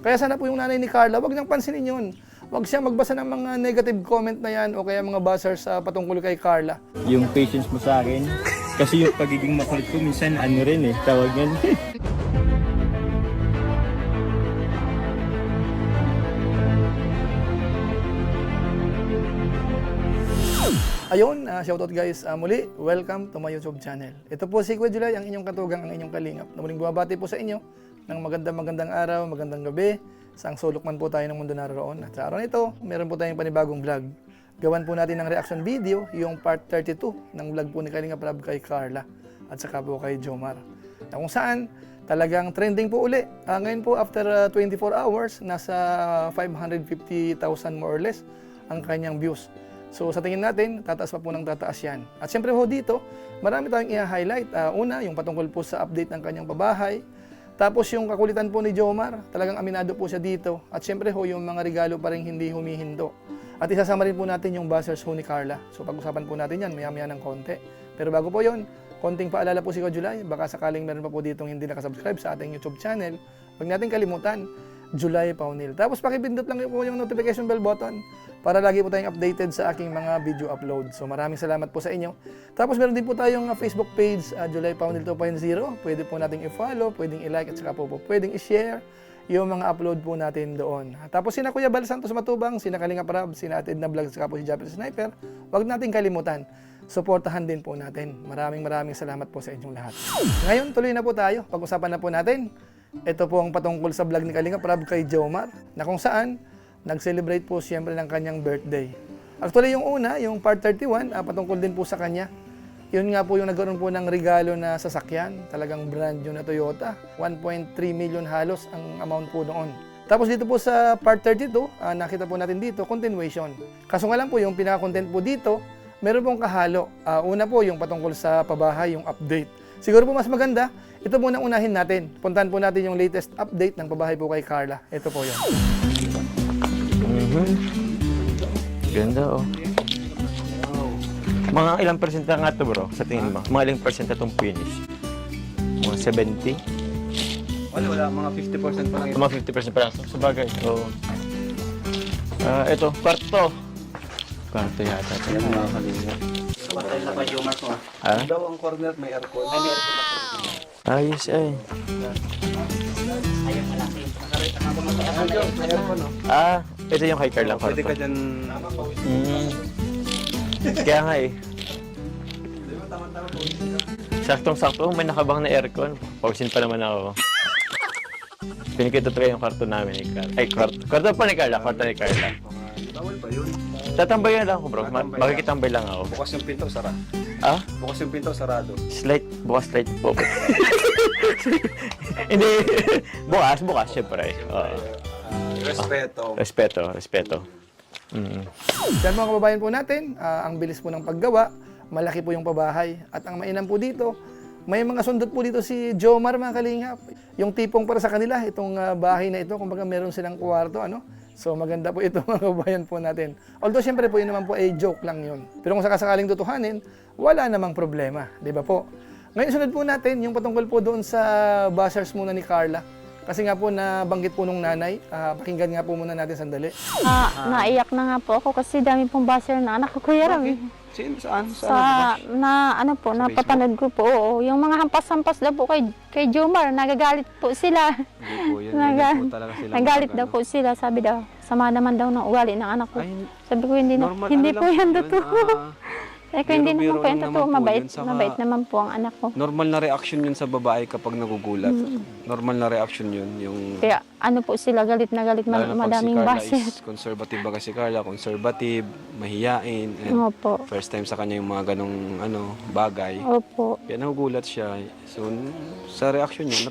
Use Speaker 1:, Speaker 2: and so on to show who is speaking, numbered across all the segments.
Speaker 1: Kaya sana po yung nanay ni Carla, wag niyang pansinin yun. Wag siya magbasa ng mga negative comment na yan o kaya mga buzzers patungkol kay Carla.
Speaker 2: Yung patience mo sa akin, kasi yung pagiging makulit ko minsan ano rin tawag yan.
Speaker 1: Ayun, shoutout guys. Muli, welcome to my YouTube channel. Ito po si Kuya July, ang inyong katugang, ang inyong kalingap. Na muling bumabati po sa inyo ng magandang araw, magandang gabi, saang sulok man po tayo ng mundo naroon. At sa araw nito, meron po tayong panibagong vlog. Gawan po natin ng reaction video, yung part 32 ng vlog po ni Kalingap Rab kay Carla at saka po kay Jomar. Na kung saan, talagang trending po uli. Ngayon po, after 24 hours, nasa 550,000 more or less ang kanyang views. So sa tingin natin, tataas pa po ng tataas yan. At siyempre ho dito, marami tayong i-highlight. Una, yung patungkol po sa update ng kanyang pabahay. Tapos yung kakulitan po ni Jomar, talagang aminado po siya dito. At siyempre ho, yung mga regalo pa rin hindi humihindo. At isasama rin po natin yung buzzers ho ni Carla. So pag-usapan po natin yan, maya-maya ng konti. Pero bago po yon, konting paalala po si Kuya July. Baka sakaling meron pa po ditong hindi nakasubscribe sa ating YouTube channel. Huwag natin kalimutan, July Paunil. Tapos pakipindot lang po yung notification bell button para lagi po tayong updated sa aking mga video upload. So maraming salamat po sa inyo. Tapos meron din po tayong Facebook page, July Paunil 2.0. Pwede po nating i-follow, pwedeng i-like at saka po pwedeng i-share yung mga upload po natin doon. Tapos sina Kuya Bal Santos Matubang, sina Kalingap Rab, sina Atid na Vlog, saka po si Japper Sniper. Huwag nating kalimutan, suportahan din po natin. Maraming salamat po sa inyong lahat. Ngayon, tuloy na po tayo. Pag-usapan na po natin. Ito po ang patungkol sa vlog ni Kalingap Rab kay Jomar, na kung saan nag-celebrate po siyempre ng kanyang birthday. Actually, yung una, yung part 31, patungkol din po sa kanya. Yun nga po yung nagkaroon po ng regalo na sasakyan, talagang brand new na Toyota. 1.3 million halos ang amount po noon. Tapos dito po sa part 32, nakita po natin dito, continuation. Kaso nga lang po, yung pinaka-content po dito, meron pong kahalo. Una po, yung patungkol sa pabahay, yung update. Siguro po mas maganda, ito muna unahin natin. Puntahan po natin yung latest update ng pabahay po kay Carla. Ito po yun.
Speaker 2: Ganda Mga ilang persenta nga to bro, sa tingin mo? Mga ilang persenta itong finish? Mga 70?
Speaker 3: Wala, mga 50% pa lang ito.
Speaker 2: Mga 50% pa lang. Sa bagay. Oo. Ito, kwarto. Kwarto yata.
Speaker 3: Yan mga kanina.
Speaker 4: Patay na pa Jomar ko.
Speaker 3: Daw ang corner may aircon.
Speaker 4: Ay, may aircon ako.
Speaker 2: Ayos ay.
Speaker 4: Ayun, malaki.
Speaker 3: May aircon, no?
Speaker 2: Ito yung kay Carla kwarto.
Speaker 3: Pwede ka dyan...
Speaker 2: Kaya nga Saktong-sakto, may nakabang na aircon. Pausin pa naman ako. Pinikita ko yung kwarto namin ni Carla. Ay, kwarto pa ni Carla, kwarto ni Carla.
Speaker 3: Bawal pa yun.
Speaker 2: Tatambayan lang ako bro, makikitambay lang ako.
Speaker 3: Bukas yung pinto, sara. Bukas yung pinto, sarado.
Speaker 2: Bukas light po. Hindi, bukas, syempre. Respeto.
Speaker 1: Yan mga kababayan po natin, ang bilis po ng paggawa, malaki po yung pabahay. At ang mainam po dito, may mga sundot po dito si Jomar mga kalingap. Yung tipong para sa kanila, itong bahay na ito, kumbaga meron silang kwarto, ano? So maganda po ito mga kababayan po natin. Although siyempre po yun naman po ay joke lang yun. Pero kung sakasakaling tutuhanin, wala namang problema, di ba po? Ngayon sunod po natin yung patungkol po doon sa buzzers muna ni Carla. Kasi nga po nabanggit po nung nanay, pakinggan nga po muna natin sandali.
Speaker 5: Naiyak na nga po ako kasi dami pong buzzer na anak ko, Kuya Ram.
Speaker 3: Saan?
Speaker 5: Napapanood ko po. Oo. Yung mga hampas-hampas daw po kay Jomar, nagagalit po sila.
Speaker 3: Hindi po yan. Ganyan po talaga sila.
Speaker 5: Nagalit daw po sila, sabi daw, sama naman daw ng ugali ng anak ko. Sabi ko, hindi po yan totoo. Kung hindi naman po yan totoo, mabait naman po ang anak ko.
Speaker 3: Normal na reaction yun sa babae kapag nagugulat. Normal na reaction yun. Yung
Speaker 5: Kaya ano po sila, galit na galit, madaming buzzer.
Speaker 3: Conservative ba kasi Carla? Conservative, mahiyain.
Speaker 5: Opo.
Speaker 3: First time sa kanya yung mga ganong bagay.
Speaker 5: Opo.
Speaker 3: Kaya nagugulat siya. So, sa reaction niya,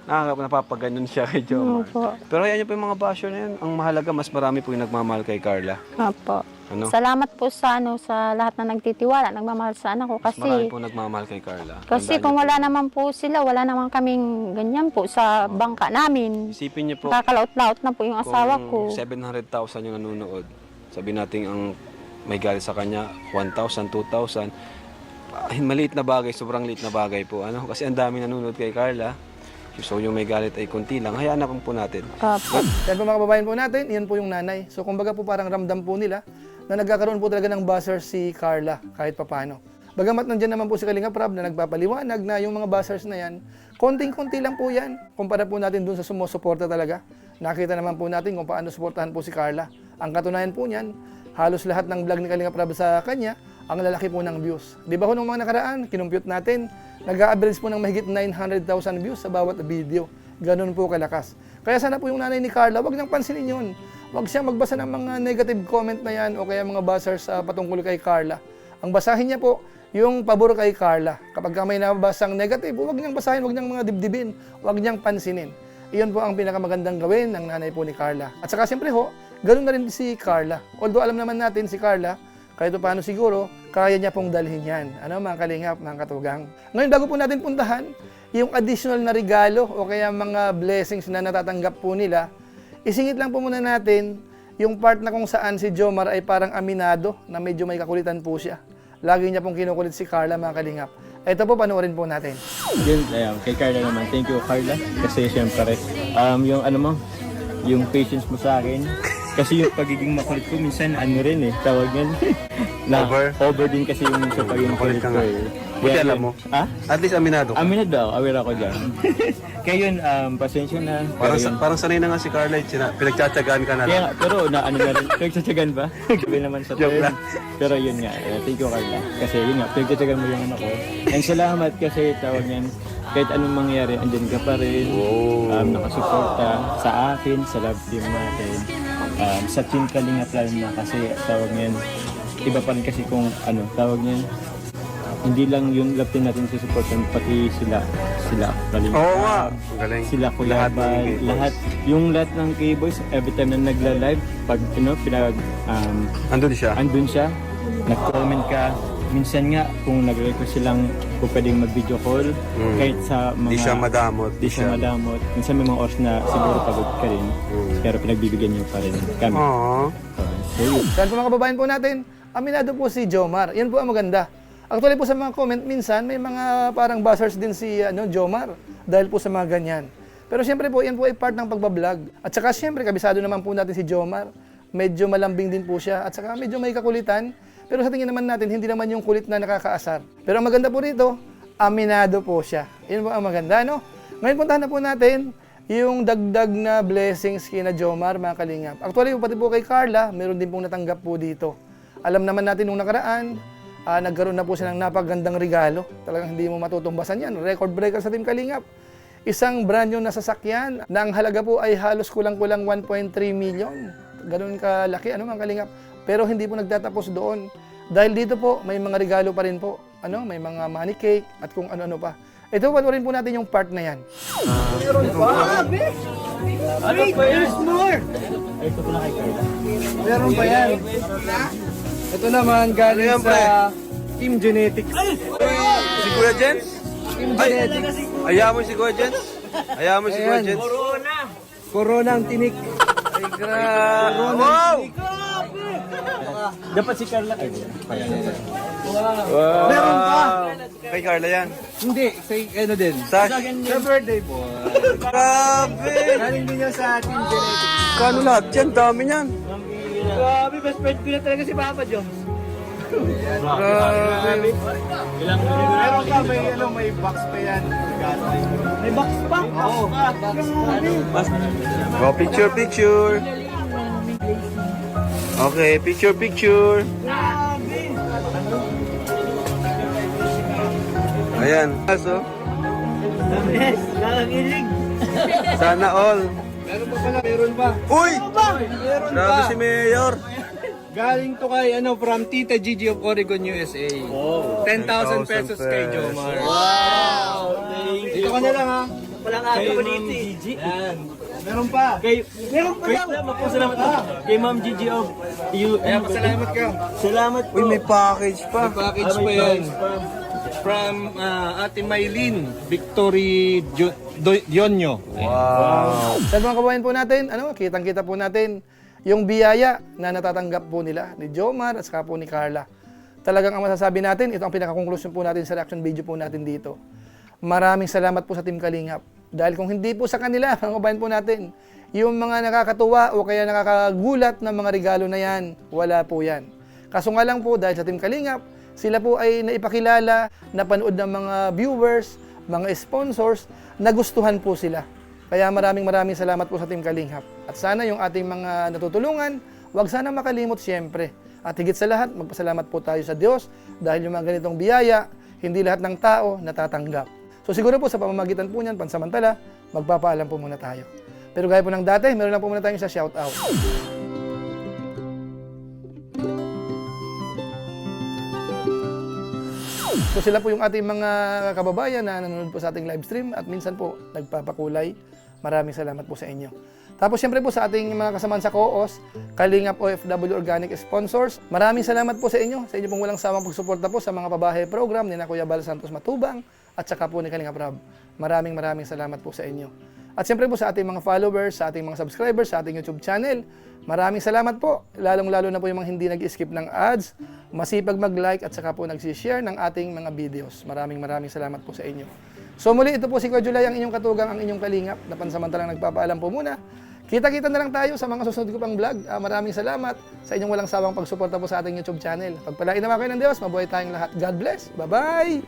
Speaker 3: napapaganon siya kay Jomar.
Speaker 5: Opo.
Speaker 3: Pero ayan po yung mga basyo na yan. Ang mahalaga, mas marami po yung nagmamahal kay Carla.
Speaker 5: Opo.
Speaker 3: Ano?
Speaker 5: Salamat po sa lahat na nagtitiwala, nagmamahal sa anak ko
Speaker 3: Mas marami
Speaker 5: kasi
Speaker 3: po nagmamahal kay Carla.
Speaker 5: kasi
Speaker 3: Tandaan
Speaker 5: kung
Speaker 3: niyo
Speaker 5: wala
Speaker 3: po.
Speaker 5: naman po sila, wala naman kaming ganyan po sa bangka namin.
Speaker 3: Isipin niyo po,
Speaker 5: Nakakalaot-laot na po yung asawa
Speaker 3: kung
Speaker 5: ko.
Speaker 3: 700,000 yung nanonood, sabi natin ang may galit sa kanya, 1,000, 2,000, maliit na bagay, sobrang liit na bagay po. Kasi ang dami nanonood kay Carla. So yung may galit ay konti lang, hayaan na po natin.
Speaker 5: Opo.
Speaker 1: Yan po mga kababayan po natin, yan po yung nanay. So kumbaga po parang ramdam po nila na nagkakaroon po talaga ng buzzer si Carla kahit papano. Bagamat nandiyan naman po si Kalinga Prab na nagpapaliwanag na yung mga buzzers na yan, konting-konti lang po yan. Kumpara po natin dun sa sumusuporta talaga. Nakita naman po natin kung paano suportahan po si Carla. Ang katunayan po niyan, halos lahat ng vlog ni Kalinga Prab sa kanya, ang lalaki po ng views. Di ba ho nung mga nakaraan, kinumpute natin, nag-a-average po ng mahigit 900,000 views sa bawat video. Ganun po kalakas. Kaya sana po yung nanay ni Carla, wag niyang pansinin yun. Wag siya magbasa ng mga negative comment na yan o kaya mga buzzers patungkol kay Carla. Ang basahin niya po, yung pabor kay Carla. Kapag may nabasang negative, wag niyang basahin, wag niyang mga dibdibin, wag niyang pansinin. Iyon po ang pinakamagandang gawin ng nanay po ni Carla. At saka siyempre ho, ganun na rin si Carla. Although alam naman natin si Carla, kahit paano siguro, kaya niya pong dalhin yan. Ano mga kalingap, mga katugang. Ngayon, bago po natin puntahan, yung additional na regalo o kaya mga blessings na natatanggap po nila, isingit lang po muna natin yung part na kung saan si Jomar ay parang aminado na medyo may kakulitan po siya. Lagi niya pong kinukulit si Carla, mga kalingap. Ito po, panoorin po natin.
Speaker 6: Yun, kay Carla naman. Thank you, Carla. Kasi syempre, yung ano mo, yung patience mo sa akin. Kasi yung pagiging makulit ko, minsan ano rin tawag yan. Over din kasi yung sa pagiging makulit
Speaker 3: Makulit ka
Speaker 6: ko
Speaker 3: nga. Buti alam mo.
Speaker 6: Ha?
Speaker 3: At least aminado ka.
Speaker 6: Aminado ako, aware ako dyan. Kaya yun, pasensya na.
Speaker 3: Parang sanay na nga si Carla, pinagtsatsagaan ka na
Speaker 6: Kaya
Speaker 3: lang.
Speaker 6: nga, pero ano na rin, pinagtsatsagan ba? Gabi naman sa
Speaker 3: Joke
Speaker 6: tayo.
Speaker 3: lang.
Speaker 6: Pero yun nga, thank you Carla. Kasi yun nga, pinagtsatsagan mo yung ano ko. And salamat kasi tawag yan, kahit anong mangyari, andyan ka pa rin. Nakasuporta sa akin, sa love team natin. Sa team Kalinga Plan na kasi tawag niyan, iba pa rin kasi kung ano, tawag niyan, hindi lang yung love team natin susuportan, pati sila Kalinga
Speaker 3: Oo
Speaker 6: Plan,
Speaker 3: nga. Galing.
Speaker 6: sila Kuya
Speaker 3: Lahat ng
Speaker 6: Bal,
Speaker 3: K-boys.
Speaker 6: lahat, yung lahat ng K-boys, every time na nagla-live, pag
Speaker 3: Andun siya.
Speaker 6: andun siya, nag-comment ka, minsan nga kung nag-request silang kung pwedeng mag-video call, kahit sa mga...
Speaker 3: Di siya madamot.
Speaker 6: Di siya madamot. Minsan may mga oras na siguro pagod ka rin, pero pinagbibigyan niyo pa rin kami.
Speaker 3: Aww.
Speaker 6: So, yun.
Speaker 1: Saan po mga kababayan po natin, aminado po si Jomar. Yan po ang maganda. Actually po sa mga comment, minsan may mga parang buzzers din si Jomar dahil po sa mga ganyan. Pero siyempre po, yan po ay part ng pagbablog. At saka siyempre, kabisado naman po natin si Jomar. Medyo malambing din po siya. At saka medyo may kakulitan. Pero sa tingin naman natin, hindi naman yung kulit na nakakaasar. Pero ang maganda po rito, aminado po siya. Yan po ang maganda, no? Ngayon puntahan na po natin yung dagdag na blessings kina Jomar, mga kalingap. Actually, pati po kay Carla, meron din pong natanggap po dito. Alam naman natin nung nakaraan, nagkaroon na po siya ng napagandang regalo. Talagang hindi mo matutumbasan yan. Record breaker sa Team Kalingap. Isang brand new na sasakyan na ang halaga po ay halos kulang-kulang 1.3 million. Ganun kalaki, mga kalingap. Pero hindi po nagtatapos doon. Dahil dito po, may mga regalo pa rin po. May mga money cake at kung ano-ano pa. Ito, panoorin po natin yung part na yan.
Speaker 7: Meron pa yan. Ito naman galing sa Team Genetics.
Speaker 3: Si Kuya Jens?
Speaker 7: Team Genetics.
Speaker 3: Ayaw mo si Kuya Jens? Ayaw mo si Kuya
Speaker 7: Ayan.
Speaker 3: Jens?
Speaker 7: Corona ang tinik.
Speaker 3: Ay, grabe. Wow!
Speaker 6: Dapat si Carla. Ay,
Speaker 7: Meron pa.
Speaker 3: Kay Carla yan.
Speaker 7: Hindi, sa ano din.
Speaker 3: Sa
Speaker 7: Sa birthday boy.
Speaker 3: Grabe!
Speaker 7: Galing din yan sa Team Genetics.
Speaker 3: Kano lahat yan? Dami niyan.
Speaker 7: Grabe, best friend ko na talaga si Papa Jom.
Speaker 3: Grabe.
Speaker 7: Meron pa, may box pa yan. May box pa? Oo.
Speaker 3: Oh, picture, picture. Okay, picture, picture. Ayan. So,
Speaker 7: Nakakilig.
Speaker 3: sana all.
Speaker 7: Meron pa pala, meron pa.
Speaker 3: Uy!
Speaker 7: Meron
Speaker 3: Grabe
Speaker 7: pa.
Speaker 3: si Mayor.
Speaker 7: Galing to kay from Tita Gigi of Oregon, USA. 10,000 pesos kay Jomar.
Speaker 6: Wow!
Speaker 7: Dito ka na lang ha.
Speaker 4: Walang aga ko dito eh.
Speaker 6: Gigi.
Speaker 7: Yan. Meron pa.
Speaker 6: Meron pa lang. Salamat kay Ma'am Gigi of
Speaker 7: Ayan, pasalamat ka.
Speaker 6: Salamat po.
Speaker 3: Uy, may package pa.
Speaker 7: May package pa yan. From Ate Maylin, Victory Dionyo.
Speaker 3: Wow.
Speaker 1: Sa mga kababayan po natin, kitang-kita po natin yung biyaya na natatanggap po nila ni Jomar at saka po ni Carla. Talagang ang masasabi natin, ito ang pinaka-conclusion po natin sa reaction video po natin dito. Maraming salamat po sa Team Kalingap. Dahil kung hindi po sa kanila, mga kabayan po natin, yung mga nakakatuwa o kaya nakakagulat na mga regalo na yan, wala po yan. Kaso nga lang po, dahil sa Team Kalingap, sila po ay naipakilala, napanood ng mga viewers, mga sponsors, nagustuhan po sila. Kaya maraming salamat po sa Team Kalingap. At sana yung ating mga natutulungan, wag sana makalimot siyempre. At higit sa lahat, magpasalamat po tayo sa Diyos dahil yung mga ganitong biyaya, hindi lahat ng tao natatanggap. So siguro po sa pamamagitan po niyan, pansamantala, magpapaalam po muna tayo. Pero gaya po ng dati, meron lang po muna tayong sa shoutout. So sila po yung ating mga kababayan na nanonood po sa ating live stream at minsan po nagpapakulay. Maraming salamat po sa inyo. Tapos siyempre po sa ating mga kasamahan sa Co-os, Kalingap OFW Organic Sponsors, maraming salamat po sa inyo pong walang sawang pagsuporta po sa mga pabahay program ni na Kuya Bal Santos Matubang at saka po ni Kalingap Rob. Maraming salamat po sa inyo. At siyempre po sa ating mga followers, sa ating mga subscribers, sa ating YouTube channel, maraming salamat po. Lalong-lalo na po yung mga hindi nag-skip ng ads, masipag mag-like at saka po nag-share ng ating mga videos. Maraming salamat po sa inyo. So muli, ito po si Kuya Julay, ang inyong katugang, ang inyong kalingap, na pansamantalang nagpapaalam po muna. Kita-kita na lang tayo sa mga susunod ko pang vlog. Maraming salamat sa inyong walang sawang pagsuporta po sa ating YouTube channel. Pagpalain naman kayo ng Diyos, mabuhay tayong lahat. God bless. Bye-bye!